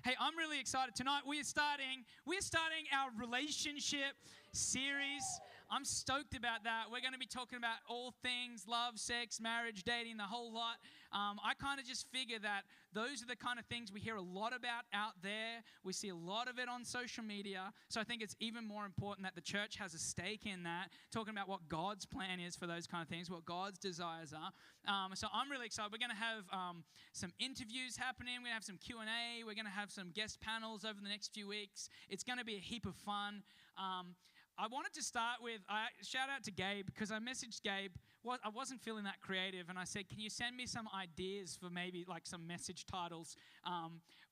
Hey, I'm really excited. Tonight we're starting our relationship series. I'm stoked about that. We're going to be talking about all things love, sex, marriage, dating, the whole lot. I kind of just figure that those are the kind of things we hear a lot about out there. We see a lot of it on social media. So I think it's even more important that the church has a stake in that, talking about what God's plan is for those kind of things, what God's desires are. So I'm really excited. We're going to have some interviews happening. We're going to have some Q&A. We're going to have some guest panels over the next few weeks. It's going to be a heap of fun. I wanted to start with, shout out to Gabe, because I messaged Gabe. I wasn't feeling that creative, and I said, can you send me some ideas for maybe like some message titles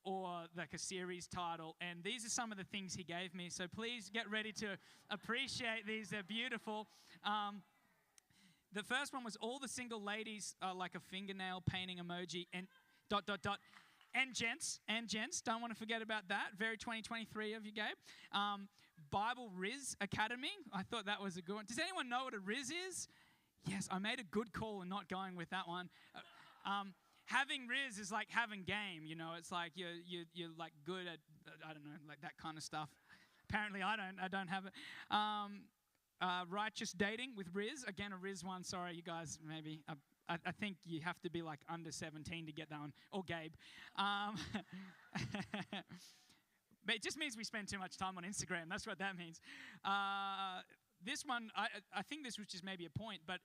or like a series title? And these are some of the things he gave me, so please get ready to appreciate these. They're beautiful. The first one was all the single ladies like a fingernail painting emoji and ... And gents, don't want to forget about that. Very 2023 of you, Gabe. Bible Riz Academy. I thought that was a good one. Does anyone know what a Riz is? Yes, I made a good call in not going with that one. Having Riz is like having game, you know. It's like you're like good at, I don't know, like that kind of stuff. Apparently I don't have it. Righteous dating with Riz. Again, a Riz one. Sorry, you guys, maybe. I think you have to be like under 17 to get that one. Or Gabe. But it just means we spend too much time on Instagram. That's what that means. This one, I think this was just maybe a point, but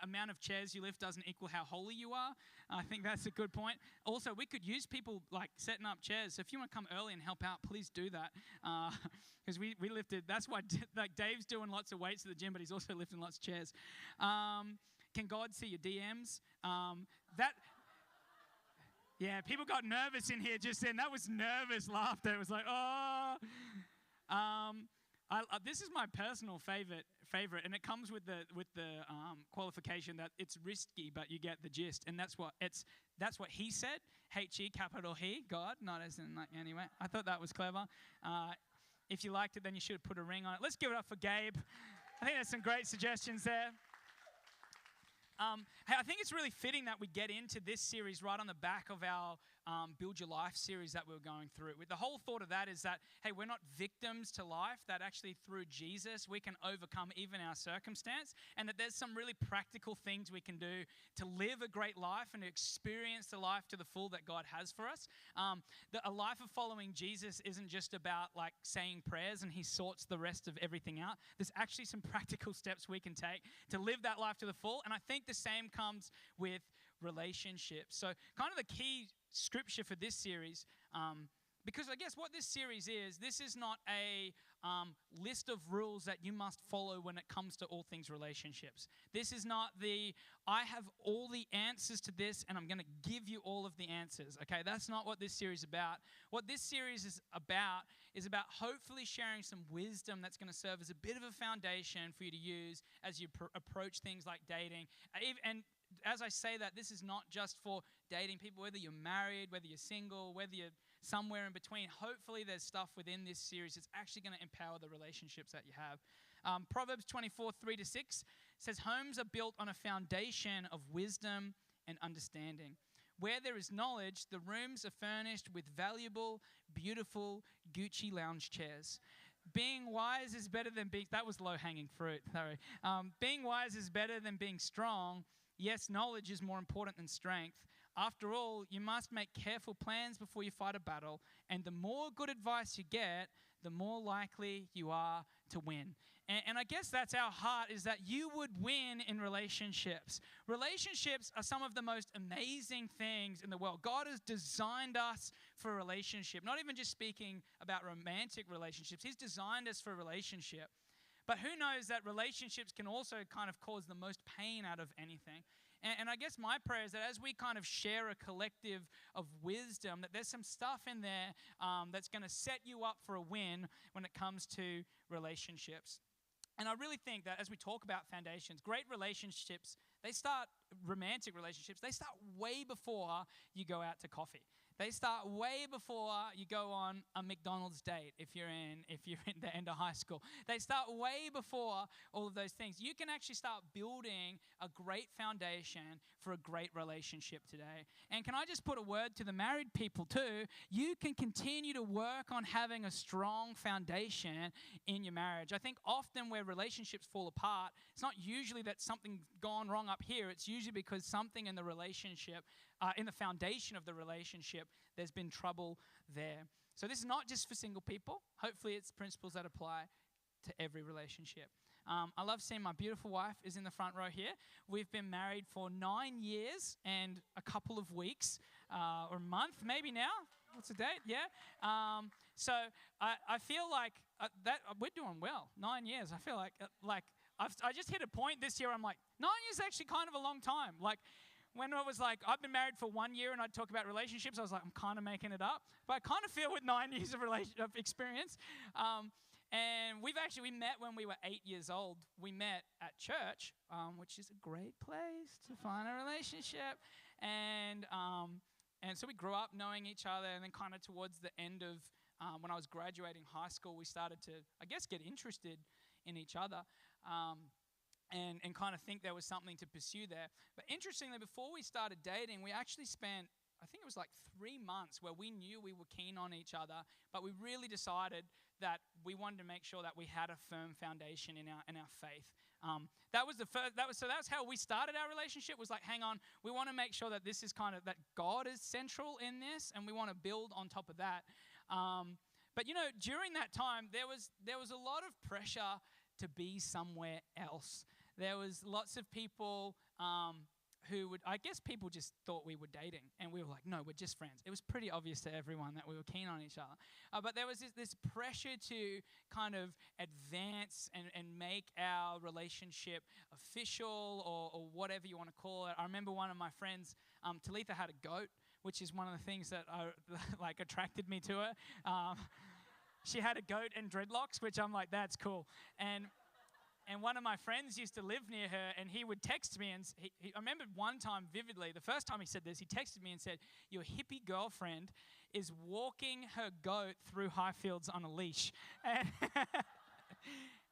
amount of chairs you lift doesn't equal how holy you are. I think that's a good point. Also, we could use people like setting up chairs. So if you want to come early and help out, please do that. Because we lifted, that's why like Dave's doing lots of weights at the gym, but he's also lifting lots of chairs. Can God see your DMs? Yeah, people got nervous in here just then. That was nervous laughter. It was like, oh. This is my personal favorite, and it comes with the qualification that it's risky, but you get the gist, and that's what he said. H-E, capital He, God, not as in like anyway. I thought that was clever. If you liked it, then you should have put a ring on it. Let's give it up for Gabe. I think there's some great suggestions there. Hey, I think it's really fitting that we get into this series right on the back of our Build Your Life series that we're going through. With the whole thought of that is that, hey, we're not victims to life, that actually through Jesus we can overcome even our circumstance, and that there's some really practical things we can do to live a great life and to experience the life to the full that God has for us. A life of following Jesus isn't just about like saying prayers and he sorts the rest of everything out. There's actually some practical steps we can take to live that life to the full, and I think the same comes with relationships. So kind of the key scripture for this series, because I guess what this series is, this is not a list of rules that you must follow when it comes to all things relationships. This is not I have all the answers to this and I'm going to give you all of the answers. Okay, that's not what this series is about. What this series is about hopefully sharing some wisdom that's going to serve as a bit of a foundation for you to use as you approach things like dating. And as I say that, this is not just for dating people, whether you're married, whether you're single, whether you're somewhere in between. Hopefully there's stuff within this series that's actually going to empower the relationships that you have. Proverbs 24:3-6 says, homes are built on a foundation of wisdom and understanding. Where there is knowledge, the rooms are furnished with valuable, beautiful Gucci lounge chairs. Being wise is better than being... That was low-hanging fruit, sorry. Being wise is better than being strong. Yes, knowledge is more important than strength. After all, you must make careful plans before you fight a battle, and the more good advice you get, the more likely you are to win. And I guess that's our heart, is that you would win in relationships. Relationships are some of the most amazing things in the world. God has designed us for a relationship, not even just speaking about romantic relationships. He's designed us for a relationship. But who knows that relationships can also kind of cause the most pain out of anything. And I guess my prayer is that as we kind of share a collective of wisdom, that there's some stuff in there that's going to set you up for a win when it comes to relationships. And I really think that as we talk about foundations, great relationships, romantic relationships, they start way before you go out to coffee. They start way before you go on a McDonald's date if you're in the end of high school. They start way before all of those things. You can actually start building a great foundation for a great relationship today. And can I just put a word to the married people too? You can continue to work on having a strong foundation in your marriage. I think often where relationships fall apart, it's not usually that something's gone wrong up here. It's usually because something in the relationship, in the foundation of the relationship, there's been trouble there. So this is not just for single people. Hopefully it's principles that apply to every relationship. I love seeing my beautiful wife is in the front row here. We've been married for 9 years and a couple of weeks, or a month maybe now. What's the date? Yeah. So I feel like that we're doing well. 9 years. I feel like I just hit a point this year. I'm like, 9 years is actually kind of a long time. Like, when it was like, I've been married for 1 year and I'd talk about relationships, I was like, I'm kind of making it up. But I kind of feel with 9 years of experience. And we met when we were 8 years old. We met at church, which is a great place to find a relationship. And so we grew up knowing each other. And then kind of towards the end of when I was graduating high school, we started to, I guess, get interested in each other. And kind of think there was something to pursue there. But interestingly, before we started dating, we actually spent, I think it was like 3 months where we knew we were keen on each other, but we really decided that we wanted to make sure that we had a firm foundation in our faith. That's how we started our relationship, was like, hang on, we want to make sure that this is kind of, that God is central in this, and we want to build on top of that. But during that time, there was a lot of pressure to be somewhere else. There was lots of people people just thought we were dating, and we were like, no, we're just friends. It was pretty obvious to everyone that we were keen on each other. But there was this pressure to kind of advance and make our relationship official or whatever you want to call it. I remember one of my friends, Talitha, had a goat, which is one of the things that attracted me to her. She had a goat and dreadlocks, which I'm like, that's cool. And one of my friends used to live near her, and he would text me, and I remember one time vividly, the first time he said this, he texted me and said, your hippie girlfriend is walking her goat through Highfields on a leash.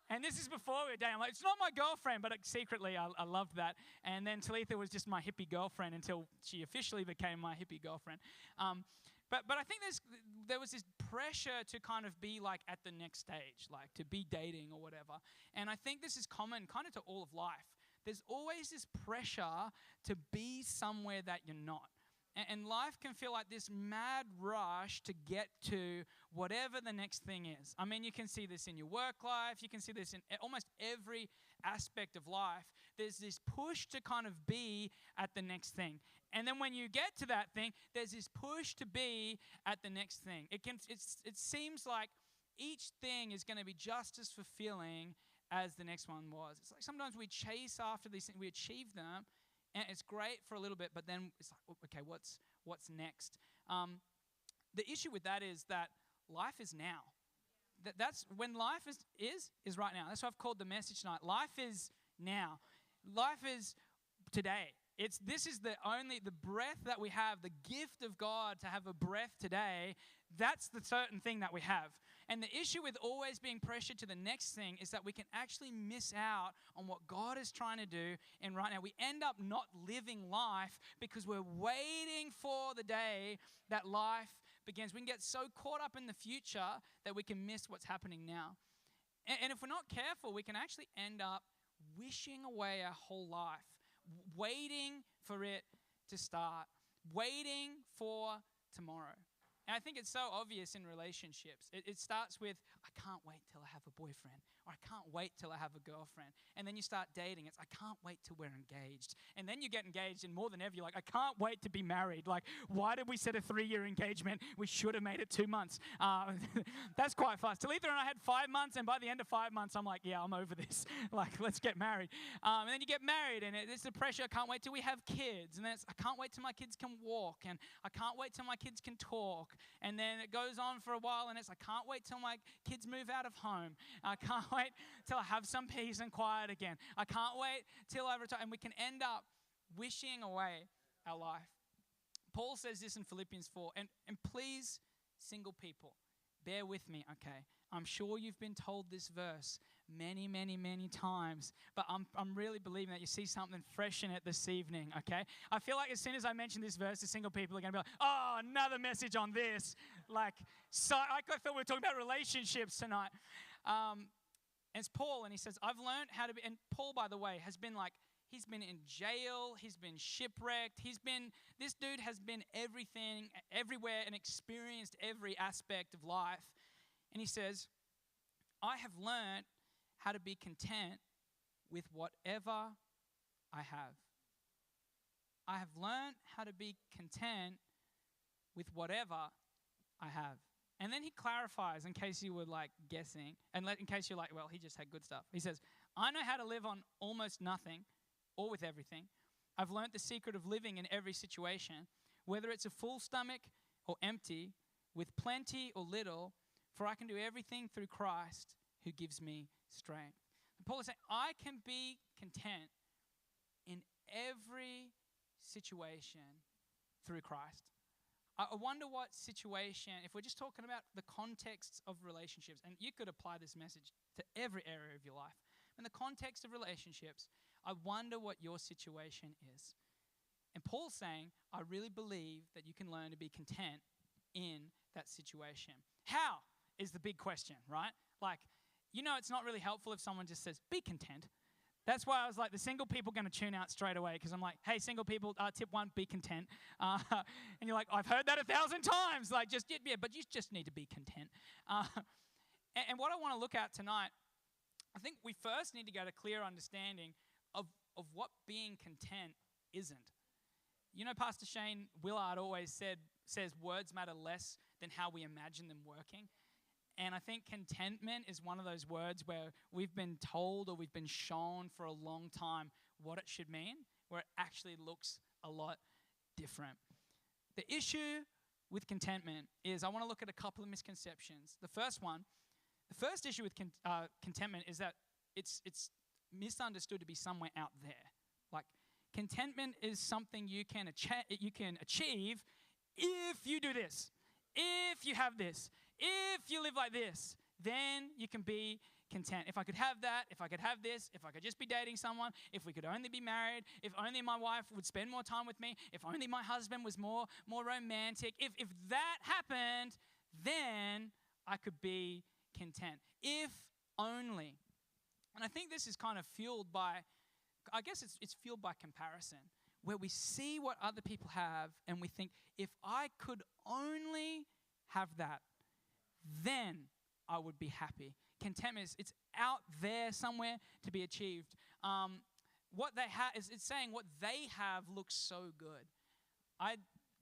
And this is before we were dating. I'm like, it's not my girlfriend, but secretly I loved that. And then Talitha was just my hippie girlfriend until she officially became my hippie girlfriend. But I think there was this pressure to kind of be like at the next stage, like to be dating or whatever. And I think this is common kind of to all of life. There's always this pressure to be somewhere that you're not. And life can feel like this mad rush to get to whatever the next thing is. I mean, you can see this in your work life. You can see this in almost every aspect of life. There's this push to kind of be at the next thing. And then when you get to that thing, there's this push to be at the next thing. It seems like each thing is going to be just as fulfilling as the next one was. It's like sometimes we chase after these things, we achieve them, and it's great for a little bit, but then it's like, okay, what's next? The issue with that is that life is now. That's when life is right now. That's what I've called the message tonight. Life is now. Life is today. This is the breath that we have, the gift of God to have a breath today. That's the certain thing that we have. And the issue with always being pressured to the next thing is that we can actually miss out on what God is trying to do. And right now we end up not living life because we're waiting for the day that life begins. We can get so caught up in the future that we can miss what's happening now. And if we're not careful, we can actually end up wishing away our whole life, waiting for it to start, waiting for tomorrow. And I think it's so obvious in relationships. It starts with, I can't wait till I have a boyfriend, or I can't wait till I have a girlfriend. And then you start dating. It's, I can't wait till we're engaged. And then you get engaged, and more than ever, you're like, I can't wait to be married. Like, why did we set a 3-year engagement? We should have made it 2 months. That's quite fast. Talitha and I had 5 months, and by the end of 5 months, I'm like, yeah, I'm over this. Like, let's get married. And then you get married, and it's the pressure. I can't wait till we have kids. And then it's, I can't wait till my kids can walk. And I can't wait till my kids can talk. And then it goes on for a while, and it's, I can't wait till my kids move out of home. I can't wait till I have some peace and quiet again. I can't wait till I retire. And we can end up wishing away our life. Paul says this in Philippians 4, and please, single people, bear with me, okay? I'm sure you've been told this verse many, many, many times, but I'm really believing that you see something fresh in it this evening, okay? I feel like as soon as I mention this verse, the single people are going to be like, oh, another message on this. So I thought we were talking about relationships tonight. And it's Paul, and he says, I've learned how to be, and Paul, by the way, has been he's been in jail, he's been shipwrecked, this dude has been everything, everywhere, and experienced every aspect of life. And he says, I have learned how to be content with whatever I have. I have learned how to be content with whatever I have. And then he clarifies, in case you were guessing, and in case you're well, he just had good stuff. He says, I know how to live on almost nothing or with everything. I've learned the secret of living in every situation, whether it's a full stomach or empty, with plenty or little, for I can do everything through Christ who gives me strength. And Paul is saying, I can be content in every situation through Christ. I wonder what situation, if we're just talking about the contexts of relationships, and you could apply this message to every area of your life. In the context of relationships, I wonder what your situation is. And Paul's saying, I really believe that you can learn to be content in that situation. How is the big question, right? It's not really helpful if someone just says, be content. That's why I was the single people are going to tune out straight away, because I'm hey, single people, tip 1, be content. And you're I've heard that 1,000 times. But you just need to be content. And what I want to look at tonight, I think we first need to get a clear understanding of what being content isn't. Pastor Shane Willard always says words matter less than how we imagine them working. And I think contentment is one of those words where we've been told or we've been shown for a long time what it should mean, where it actually looks a lot different. The issue with contentment is, I want to look at a couple of misconceptions. The first issue with contentment is that it's misunderstood to be somewhere out there. Contentment is something you can achieve if you do this, if you have this. If you live like this, then you can be content. If I could have that, if I could have this, if I could just be dating someone, if we could only be married, if only my wife would spend more time with me, if only my husband was more romantic, if that happened, then I could be content. If only. And I think this is kind of fueled by, it's fueled by comparison, where we see what other people have and we think, if I could only have that, then I would be happy. Contentment it's out there somewhere to be achieved. What they have it's saying what they have looks so good. I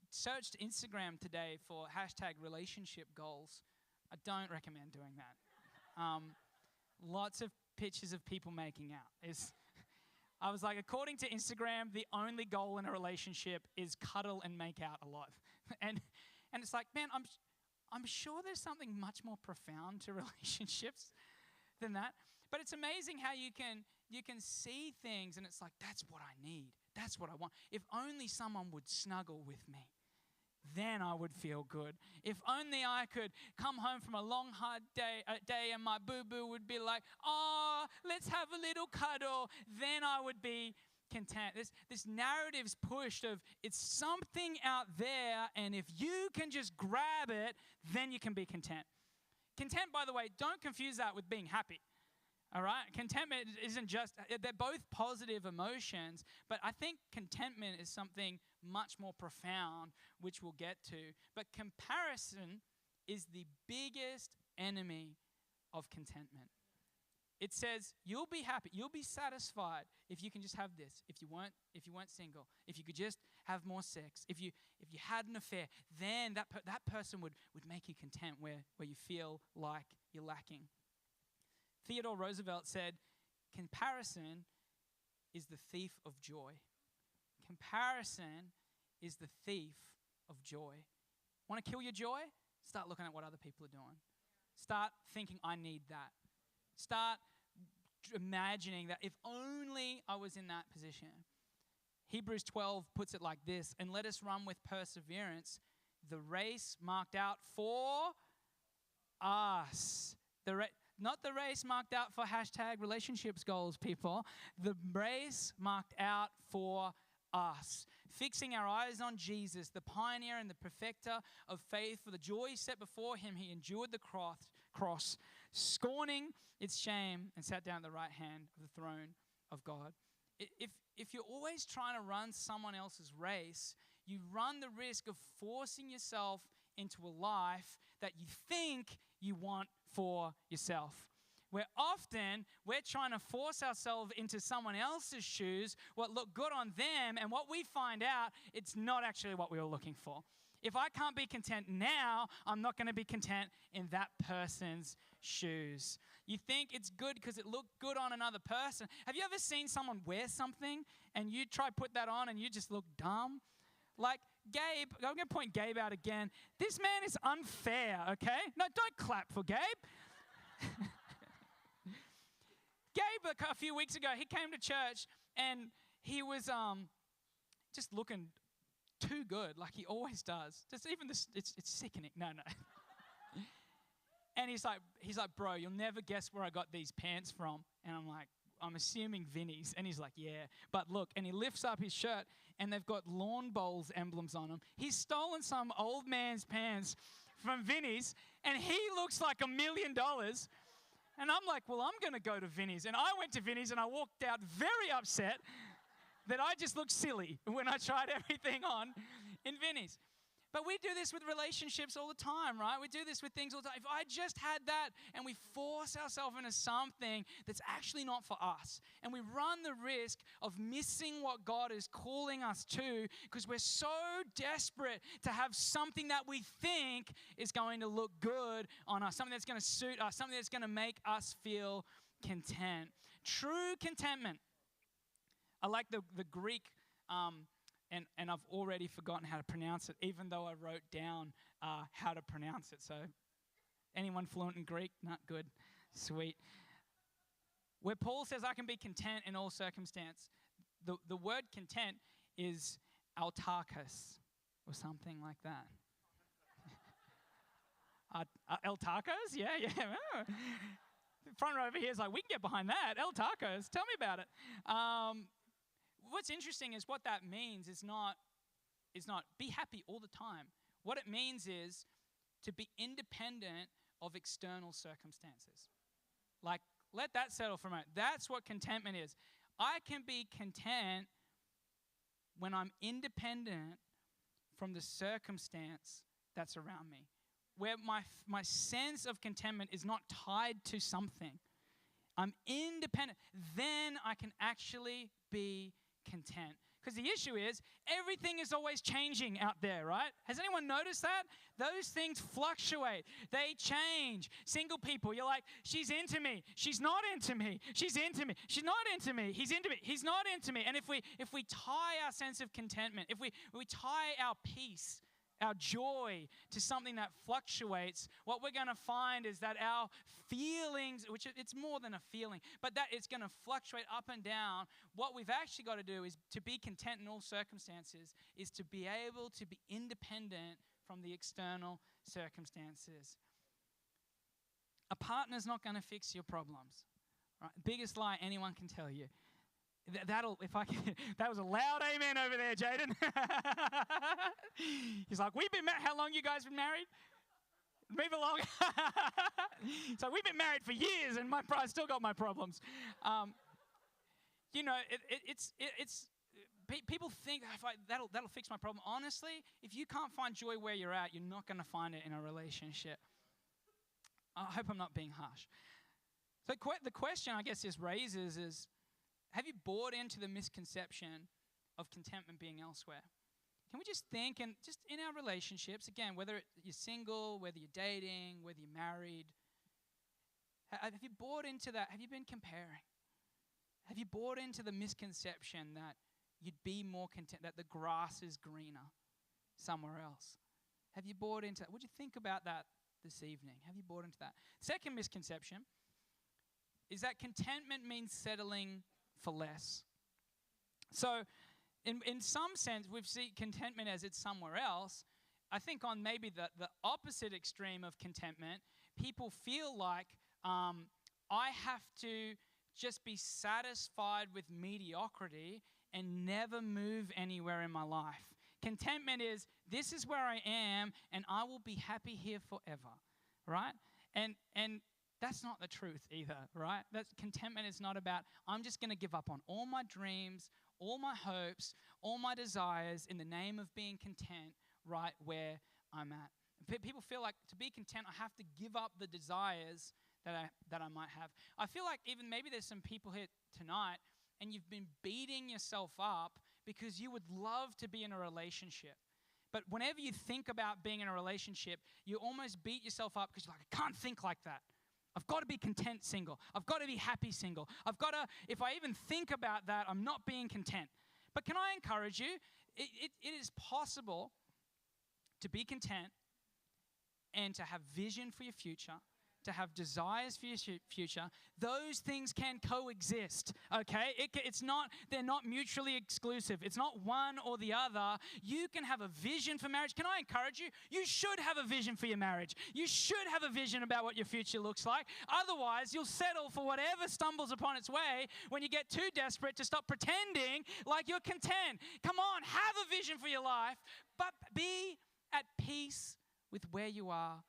searched Instagram today for #relationship goals. I don't recommend doing that. Lots of pictures of people making out. I was according to Instagram, the only goal in a relationship is cuddle and make out a lot. And it's man, I'm sure there's something much more profound to relationships than that. But it's amazing how you can see things and it's that's what I need. That's what I want. If only someone would snuggle with me, then I would feel good. If only I could come home from a long, hard day and my boo-boo would be oh, let's have a little cuddle, then I would be content. This narrative's pushed of it's something out there, and if you can just grab it, then you can be content. Content, by the way, don't confuse that with being happy. All right? Contentment isn't just, they're both positive emotions, but I think contentment is something much more profound, which we'll get to. But comparison is the biggest enemy of contentment. It says you'll be happy, you'll be satisfied if you can just have this. If you weren't single, if you could just have more sex, if you had an affair, then that person would make you content where you feel like you're lacking. Theodore Roosevelt said, comparison is the thief of joy. Comparison is the thief of joy. Want to kill your joy? Start looking at what other people are doing. Start thinking, I need that. Start imagining that if only I was in that position. Hebrews 12 puts it like this, and let us run with perseverance the race marked out for us. Not the race marked out for hashtag relationships goals, people. The race marked out for us. Fixing our eyes on Jesus, the pioneer and the perfecter of faith, for the joy set before him, he endured the cross, scorning its shame, and sat down at the right hand of the throne of God. If you're always trying to run someone else's race, you run the risk of forcing yourself into a life that you think you want for yourself. Where often we're trying to force ourselves into someone else's shoes, what look good on them, and what we find out, it's not actually what we were looking for. If I can't be content now, I'm not going to be content in that person's shoes. You think it's good because it looked good on another person. Have you ever seen someone wear something and you try to put that on and you just look dumb? Like Gabe, I'm going to point Gabe out again. This man is unfair, okay? No, don't clap for Gabe. Gabe, a few weeks ago, he came to church and he was just looking too good, like he always does. Just even this, it's sickening. No. And he's like, bro, you'll never guess where I got these pants from. And I'm like, I'm assuming Vinny's. And he's like, yeah. But look, and he lifts up his shirt and they've got lawn bowls emblems on them. He's stolen some old man's pants from Vinny's and he looks like $1 million. And I'm like, well, I'm going to go to Vinny's. And I went to Vinny's and I walked out very upset that I just looked silly when I tried everything on in Vinny's. But we do this with relationships all the time, right? We do this with things all the time. If I just had that and we force ourselves into something that's actually not for us, and we run the risk of missing what God is calling us to because we're so desperate to have something that we think is going to look good on us, something that's going to suit us, something that's going to make us feel content. True contentment. I like the Greek and I've already forgotten how to pronounce it, even though I wrote down how to pronounce it. So anyone fluent in Greek? Not good. Sweet. Where Paul says, I can be content in all circumstance. The word content is autarkos or something like that. Autarkos? Yeah. The front row over here is like, we can get behind that. Autarkos. Tell me about it. What's interesting is what that means is not be happy all the time. What it means is to be independent of external circumstances. Like, let that settle for a moment. That's what contentment is. I can be content when I'm independent from the circumstance that's around me. Where my sense of contentment is not tied to something. I'm independent. Then I can actually be content. Because the issue is, everything is always changing out there, right? Has anyone noticed that? Those things fluctuate. They change. Single people, you're like, she's into me. She's not into me. She's into me. She's not into me. He's into me. He's not into me. And if we tie our sense of contentment, if we tie our peace, our joy to something that fluctuates, what we're going to find is that our feelings, which it's more than a feeling, but that it's going to fluctuate up and down. What we've actually got to do is to be content in all circumstances, is to be able to be independent from the external circumstances. A partner's not going to fix your problems. Right? Biggest lie anyone can tell you. That was a loud amen over there, Jaden. He's like, we've been married. How long you guys been married? Move along. So we've been married for years, and I still got my problems. People think that'll fix my problem. Honestly, if you can't find joy where you're at, you're not going to find it in a relationship. I hope I'm not being harsh. So the question I guess this raises is, have you bought into the misconception of contentment being elsewhere? Can we just think, and just in our relationships, again, whether you're single, whether you're dating, whether you're married, have you bought into that? Have you been comparing? Have you bought into the misconception that you'd be more content, that the grass is greener somewhere else? Have you bought into that? Would you think about that this evening? Have you bought into that? Second misconception is that contentment means settling for less. So in some sense, we've seen contentment as it's somewhere else. I think on maybe the opposite extreme of contentment, people feel like I have to just be satisfied with mediocrity and never move anywhere in my life. Contentment is, this is where I am, and I will be happy here forever, right? And that's not the truth either, right? That contentment is not about, I'm just going to give up on all my dreams, all my hopes, all my desires in the name of being content right where I'm at. People feel like to be content, I have to give up the desires that I might have. I feel like even maybe there's some people here tonight and you've been beating yourself up because you would love to be in a relationship. But whenever you think about being in a relationship, you almost beat yourself up because you're like, I can't think like that. I've got to be content single. I've got to be happy single. I've got to, if I even think about that, I'm not being content. But can I encourage you? It is possible to be content and to have vision for your future, to have desires for your future. Those things can coexist, okay? They're not mutually exclusive. It's not one or the other. You can have a vision for marriage. Can I encourage you? You should have a vision for your marriage. You should have a vision about what your future looks like. Otherwise, you'll settle for whatever stumbles upon its way when you get too desperate to stop pretending like you're content. Come on, have a vision for your life, but be at peace with where you are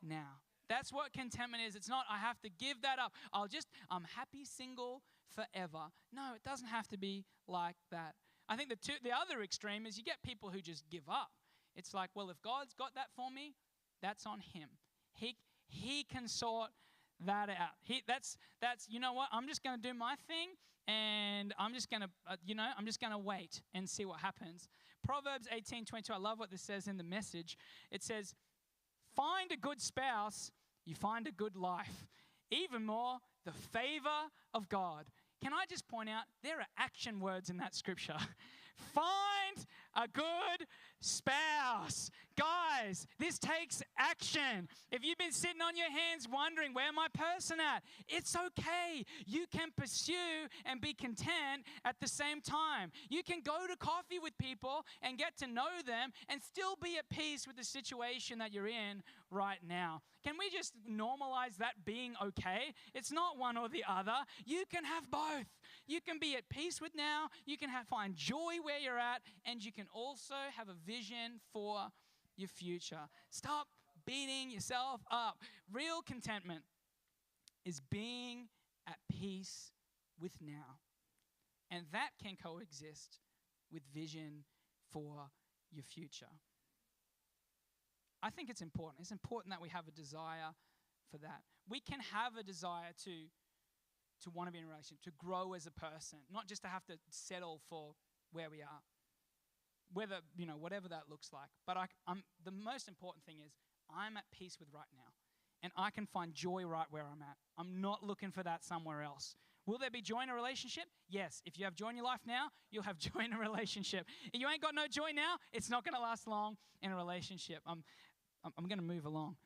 now. That's what contentment is. It's not, I have to give that up. I'm happy single forever. No, it doesn't have to be like that. I think the other extreme is you get people who just give up. It's like, well, if God's got that for me, that's on him. He can sort that out. That's you know what? I'm just going to do my thing, and I'm just going to wait and see what happens. Proverbs 18:22. I love what this says in the Message. It says, find a good spouse, you find a good life. Even more, the favor of God. Can I just point out, there are action words in that scripture. Find a good spouse. Guys, this takes action. If you've been sitting on your hands wondering, where my person at? It's okay. You can pursue and be content at the same time. You can go to coffee with people and get to know them and still be at peace with the situation that you're in right now. Can we just normalize that being okay? It's not one or the other. You can have both. You can be at peace with now. You can find joy where you're at, and you can also have a vision for your future. Stop beating yourself up. Real contentment is being at peace with now. And that can coexist with vision for your future. I think it's important. It's important that we have a desire for that. We can have a desire to want to be in a relationship, to grow as a person, not just to have to settle for where we are, whatever that looks like. But the most important thing is I'm at peace with right now, and I can find joy right where I'm at. I'm not looking for that somewhere else. Will there be joy in a relationship? Yes. If you have joy in your life now, you'll have joy in a relationship. If you ain't got no joy now, it's not going to last long in a relationship. I'm going to move along.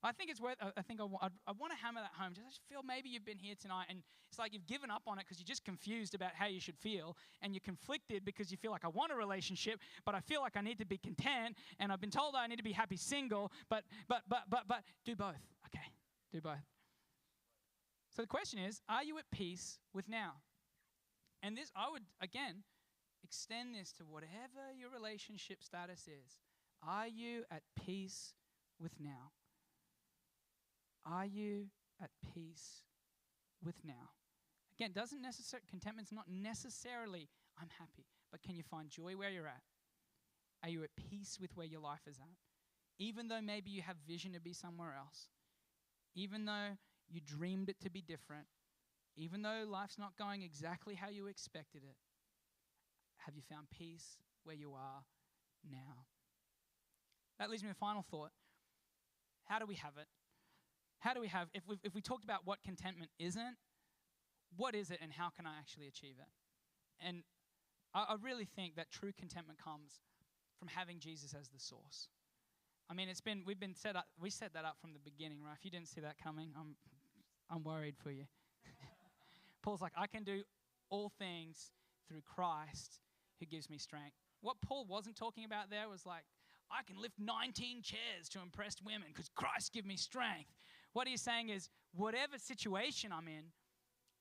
I think it's worth, I want to hammer that home. I just feel maybe you've been here tonight and it's like you've given up on it because you're just confused about how you should feel, and you're conflicted because you feel like I want a relationship, but I feel like I need to be content, and I've been told I need to be happy single, but do both. Okay, do both. So the question is, are you at peace with now? And this, I would, again, extend this to whatever your relationship status is. Are you at peace with now? Are you at peace with now? Again, contentment's not necessarily, I'm happy, but can you find joy where you're at? Are you at peace with where your life is at? Even though maybe you have vision to be somewhere else, even though you dreamed it to be different, even though life's not going exactly how you expected it, have you found peace where you are now? That leads me to the final thought. How do we have it? How do we have, if we talked about what contentment isn't, what is it and how can I actually achieve it? And I really think that true contentment comes from having Jesus as the source. I mean, we set that up from the beginning, right? If you didn't see that coming, I'm worried for you. Paul's like, I can do all things through Christ who gives me strength. What Paul wasn't talking about there was like, I can lift 19 chairs to impress women because Christ gives me strength. What he's saying is, whatever situation I'm in,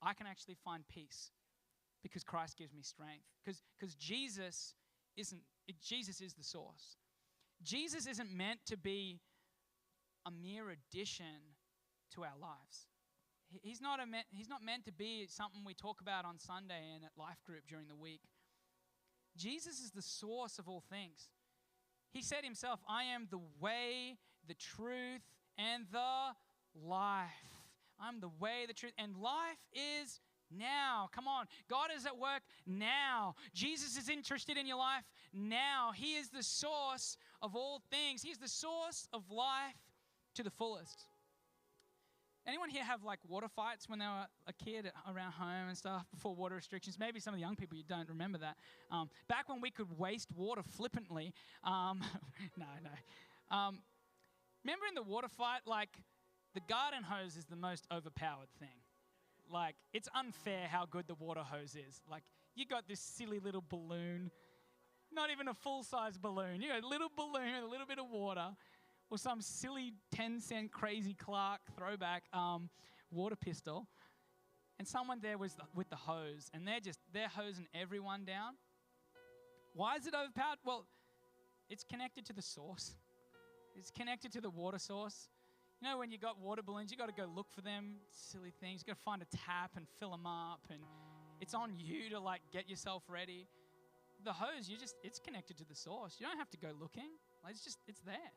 I can actually find peace because Christ gives me strength. Because Jesus is the source. Jesus isn't meant to be a mere addition to our lives. He's not meant to be something we talk about on Sunday and at life group during the week. Jesus is the source of all things. He said himself, I am the way, the truth, and the life. I'm the way, the truth, and life is now. Come on. God is at work now. Jesus is interested in your life now. He is the source of all things. He's the source of life to the fullest. Anyone here have like water fights when they were a kid around home and stuff before water restrictions? Maybe some of the young people, you don't remember that. Back when we could waste water flippantly. No. Remember in the water fight, like the garden hose is the most overpowered thing. Like it's unfair how good the water hose is. Like you got this silly little balloon, not even a full-size balloon. You got a little balloon with a little bit of water. Or some silly 10-cent crazy Clark throwback water pistol. And someone there was with the hose. And they're hosing everyone down. Why is it overpowered? Well, it's connected to the source. It's connected to the water source. You know when you got water balloons, you got to go look for them, silly things. You got to find a tap and fill them up. And it's on you to like get yourself ready. The hose, it's connected to the source. You don't have to go looking. Like, it's there.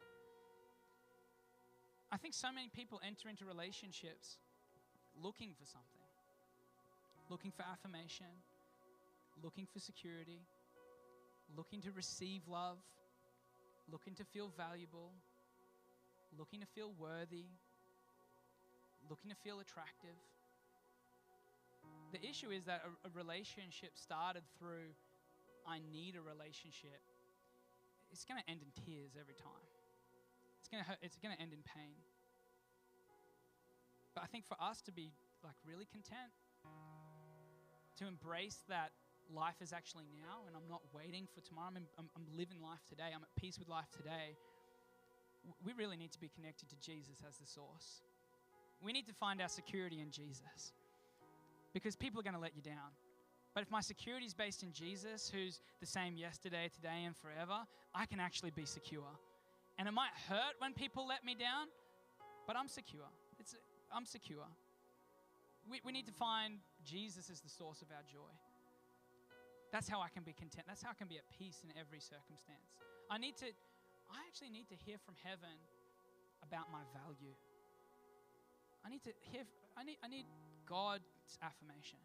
I think so many people enter into relationships looking for something, looking for affirmation, looking for security, looking to receive love, looking to feel valuable, looking to feel worthy, looking to feel attractive. The issue is that a relationship started through, I need a relationship. It's going to end in tears every time. It's going to end in pain. But I think for us to be like really content, to embrace that life is actually now and I'm not waiting for tomorrow, I'm living life today, I'm at peace with life today, we really need to be connected to Jesus as the source. We need to find our security in Jesus because people are going to let you down. But if my security is based in Jesus, who's the same yesterday, today, and forever, I can actually be secure. And it might hurt when people let me down, but I'm secure. I'm secure. We need to find Jesus as the source of our joy. That's how I can be content. That's how I can be at peace in every circumstance. I actually need to hear from heaven about my value. I need God's affirmation.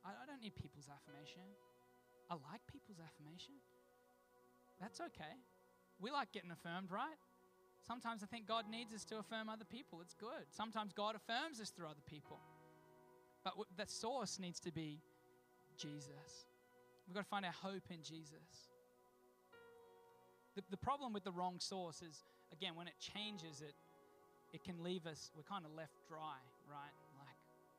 I don't need people's affirmation. I like people's affirmation. That's okay. We like getting affirmed, right? Sometimes I think God needs us to affirm other people. It's good. Sometimes God affirms us through other people. But the source needs to be Jesus. We've got to find our hope in Jesus. The problem with the wrong source is, again, when it changes, it can leave us, we're kind of left dry, right?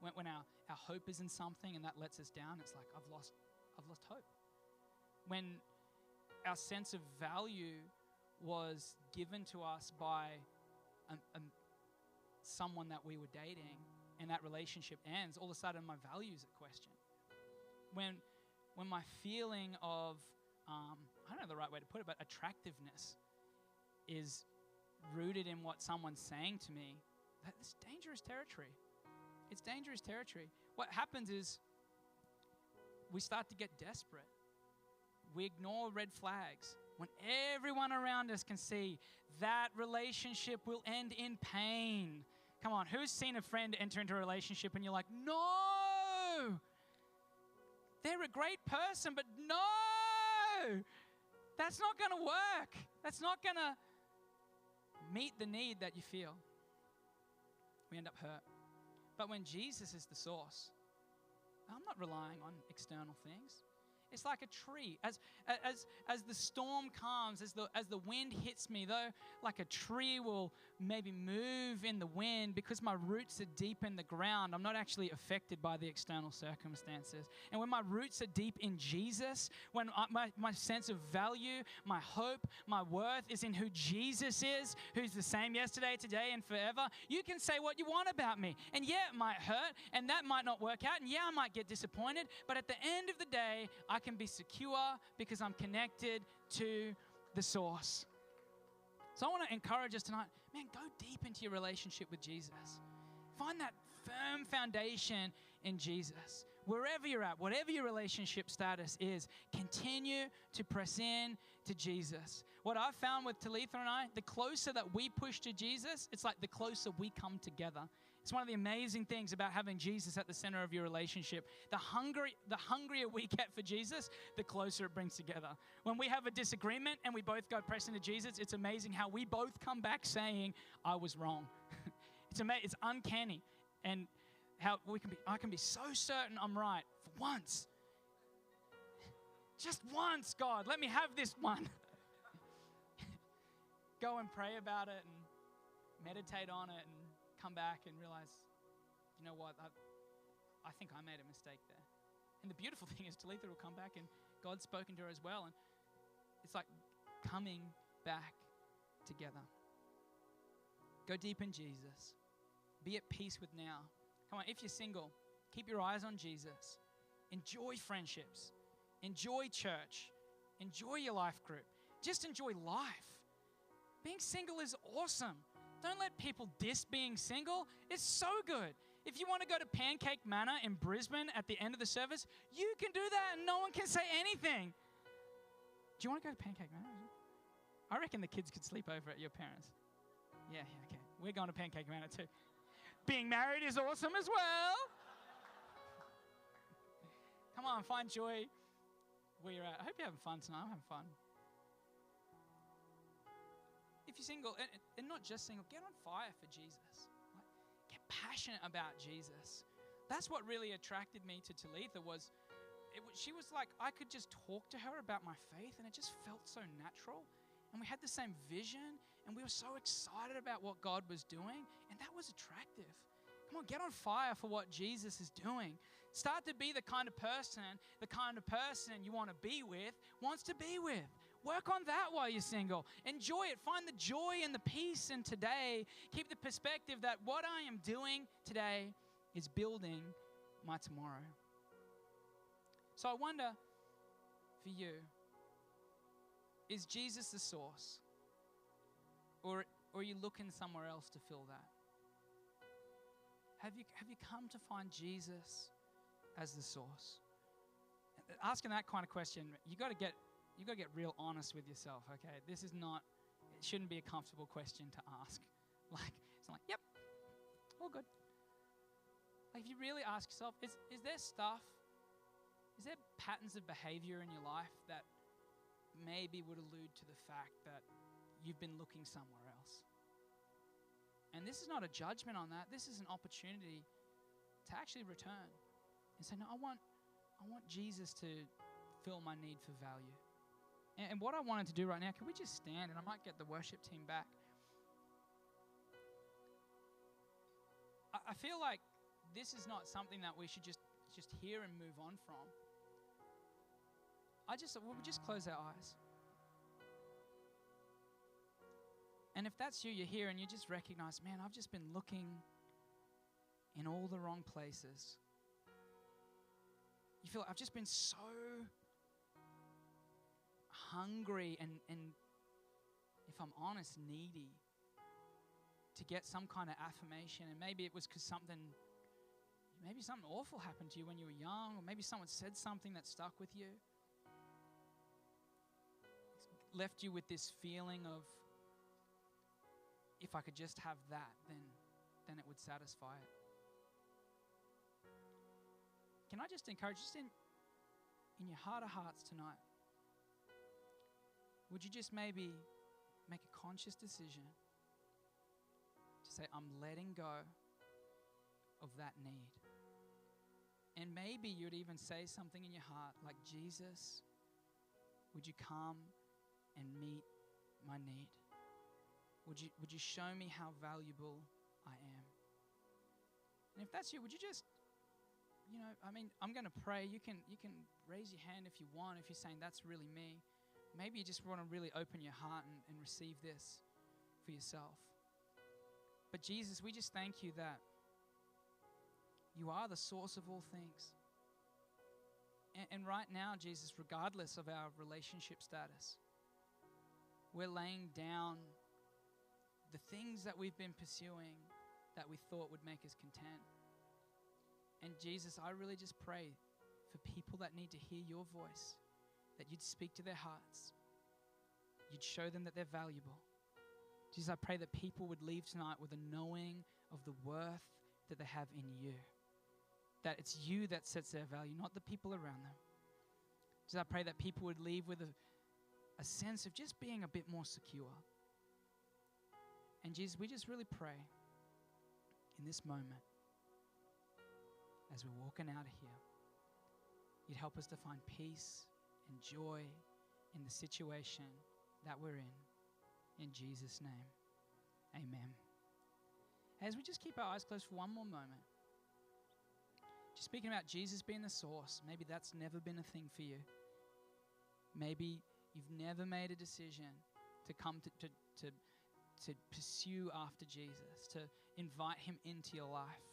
Like when our hope is in something and that lets us down, it's like, I've lost hope. When our sense of value was given to us by someone that we were dating and that relationship ends, all of a sudden my value is at question. When my feeling of, I don't know the right way to put it, but attractiveness is rooted in what someone's saying to me, that's dangerous territory. It's dangerous territory. What happens is we start to get desperate. We ignore red flags. When everyone around us can see that relationship will end in pain. Come on, who's seen a friend enter into a relationship and you're like, no, they're a great person, but no, that's not going to work. That's not going to meet the need that you feel. We end up hurt. But when Jesus is the source, I'm not relying on external things. It's like a tree. As the storm comes, as the wind hits me, though, like a tree will maybe move in the wind, because my roots are deep in the ground, I'm not actually affected by the external circumstances. And when my roots are deep in Jesus, when my sense of value, my hope, my worth is in who Jesus is, who's the same yesterday, today, and forever, you can say what you want about me. And yeah, it might hurt, and that might not work out, and yeah, I might get disappointed, but at the end of the day, I can be secure because I'm connected to the source. So I want to encourage us tonight, man, go deep into your relationship with Jesus. Find that firm foundation in Jesus. Wherever you're at, whatever your relationship status is, continue to press in to Jesus. What I've found with Talitha and I, the closer that we push to Jesus, it's like the closer we come together. It's one of the amazing things about having Jesus at the center of your relationship. The hungrier we get for Jesus, the closer it brings together. When we have a disagreement and we both go press into Jesus, it's amazing how we both come back saying, I was wrong. It's uncanny. And how I can be so certain I'm right for once. Just once, God, let me have this one. Go and pray about it and meditate on it and come back and realize, you know what, I think I made a mistake there. And the beautiful thing is Talitha will come back and God's spoken to her as well. And it's like coming back together. Go deep in Jesus. Be at peace with now. Come on, if you're single, keep your eyes on Jesus. Enjoy friendships. Enjoy church. Enjoy your life group. Just enjoy life. Being single is awesome. Don't let people diss being single. It's so good. If you want to go to Pancake Manor in Brisbane at the end of the service, you can do that and no one can say anything. Do you want to go to Pancake Manor? I reckon the kids could sleep over at your parents'. Yeah, okay. We're going to Pancake Manor too. Being married is awesome as well. Come on, find joy where you're at. I hope you're having fun tonight. I'm having fun. If you're single, and not just single, get on fire for Jesus. Like, get passionate about Jesus. That's what really attracted me to Talitha she was like, I could just talk to her about my faith and it just felt so natural. And we had the same vision and we were so excited about what God was doing, and that was attractive. Come on, get on fire for what Jesus is doing. Start to be the kind of person you want to be with, wants to be with. Work on that while you're single. Enjoy it. Find the joy and the peace in today. Keep the perspective that what I am doing today is building my tomorrow. So I wonder for you, is Jesus the source? Or are you looking somewhere else to fill that? Have you come to find Jesus as the source? Asking that kind of question, you got to get real honest with yourself, okay? It shouldn't be a comfortable question to ask. It's not like, yep, all good. Like, if you really ask yourself, is there patterns of behavior in your life that maybe would allude to the fact that you've been looking somewhere else? And this is not a judgment on that. This is an opportunity to actually return and say, no, I want Jesus to fill my need for value. And what I wanted to do right now, can we just stand, and I might get the worship team back. I feel like this is not something that we should just hear and move on from. We'll just close our eyes. And if that's you, you're here and you just recognize, man, I've just been looking in all the wrong places. You feel like I've just been so hungry and if I'm honest, needy to get some kind of affirmation. And maybe it was because something awful happened to you when you were young, or maybe someone said something that stuck with you. It's left you with this feeling of, if I could just have that, then it would satisfy it. Can I just encourage, just in your heart of hearts tonight, would you just maybe make a conscious decision to say, I'm letting go of that need? And maybe you'd even say something in your heart like, Jesus, would you come and meet my need? would you show me how valuable I am? And if that's you, would you just, I'm going to pray. You can raise your hand if you want, if you're saying that's really me. Maybe you just want to really open your heart and receive this for yourself. But Jesus, we just thank you that you are the source of all things. And right now, Jesus, regardless of our relationship status, we're laying down the things that we've been pursuing that we thought would make us content. And Jesus, I really just pray for people that need to hear your voice, that you'd speak to their hearts. You'd show them that they're valuable. Jesus, I pray that people would leave tonight with a knowing of the worth that they have in you. That it's you that sets their value, not the people around them. Jesus, I pray that people would leave with a sense of just being a bit more secure. And Jesus, we just really pray in this moment, as we're walking out of here, you'd help us to find peace and joy in the situation that we're in Jesus' name, amen. As we just keep our eyes closed for one more moment, just speaking about Jesus being the source, maybe that's never been a thing for you. Maybe you've never made a decision to come to pursue after Jesus, to invite him into your life.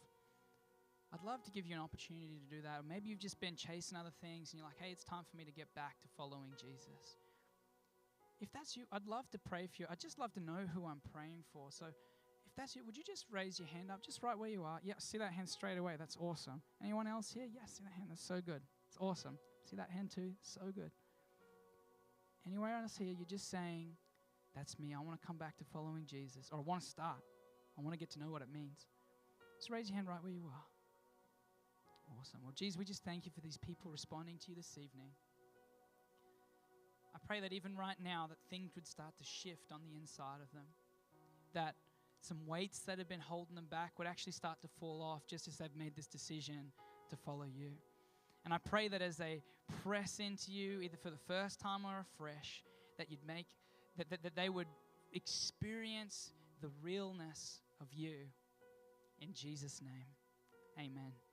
I'd love to give you an opportunity to do that. Or maybe you've just been chasing other things and you're like, hey, it's time for me to get back to following Jesus. If that's you, I'd love to pray for you. I'd just love to know who I'm praying for. So if that's you, would you just raise your hand up just right where you are? Yeah, see that hand straight away. That's awesome. Anyone else here? Yeah, see that hand. That's so good. It's awesome. See that hand too? So good. Anywhere else here, you're just saying, that's me. I want to come back to following Jesus. Or I want to start. I want to get to know what it means. Just raise your hand right where you are. Awesome. Well, Jesus, we just thank you for these people responding to you this evening. I pray that even right now that things would start to shift on the inside of them. That some weights that have been holding them back would actually start to fall off just as they've made this decision to follow you. And I pray that as they press into you, either for the first time or afresh, that you'd make, that they would experience the realness of you. In Jesus' name, amen.